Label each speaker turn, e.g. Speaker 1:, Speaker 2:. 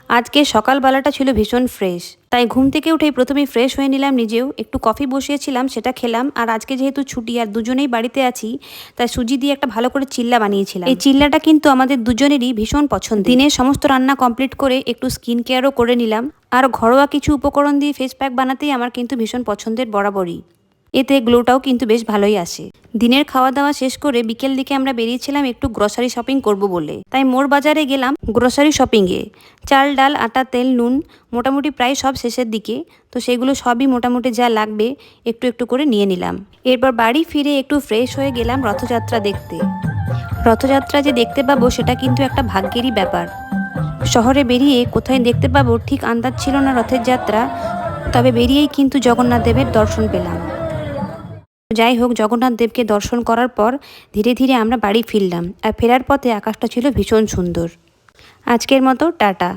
Speaker 1: আজকে সকালবেলাটা ছিল ভীষণ ফ্রেশ, তাই ঘুম থেকে উঠেই প্রথমেই ফ্রেশ হয়ে নিলাম। নিজেও একটু কফি বসিয়েছিলাম, সেটা খেলাম। আর আজকে যেহেতু ছুটি আর দুজনেই বাড়িতে আছি, তাই সুজি দিয়ে একটা ভালো করে চিল্লা বানিয়েছিলাম। এই চিল্লাটা কিন্তু আমাদের দুজনেরই ভীষণ পছন্দ। দিনের সমস্ত রান্না কমপ্লিট করে একটু স্কিন কেয়ারও করে নিলাম। আর ঘরোয়া কিছু উপকরণ দিয়ে ফেস প্যাক বানাতেই আমার কিন্তু ভীষণ পছন্দের বরাবরই। এতে গ্লোটাও কিন্তু বেশ ভালোই আসে। দিনের খাওয়া দাওয়া শেষ করে বিকেল দিকে আমরা বেরিয়েছিলাম একটু গ্রসারি শপিং করব বলে। তাই মোড় বাজারে গেলাম গ্রসারি শপিংয়ে। চাল, ডাল, আটা, তেল, নুন মোটামুটি প্রায় সব শেষের দিকে, তো সেগুলো সবই মোটামুটি যা লাগবে একটু একটু করে নিয়ে নিলাম। এরপর বাড়ি ফিরে একটু ফ্রেশ হয়ে গেলাম রথযাত্রা দেখতে। রথযাত্রা যে দেখতে পাবো সেটা কিন্তু একটা ভাগ্যেরই ব্যাপার। শহরে বেরিয়ে কোথায় দেখতে পাবো ঠিক আন্দাজ ছিল না রথের যাত্রা, তবে বেরিয়েই কিন্তু জগন্নাথ দেবের দর্শন পেলাম। যাই হোক, জগন্নাথ দেবকে দর্শন করার পর ধীরে ধীরে আমরা বাড়ি ফিরলাম। আর ফেরার পথে আকাশটা ছিল ভীষণ সুন্দর। আজকের মতো টাটা।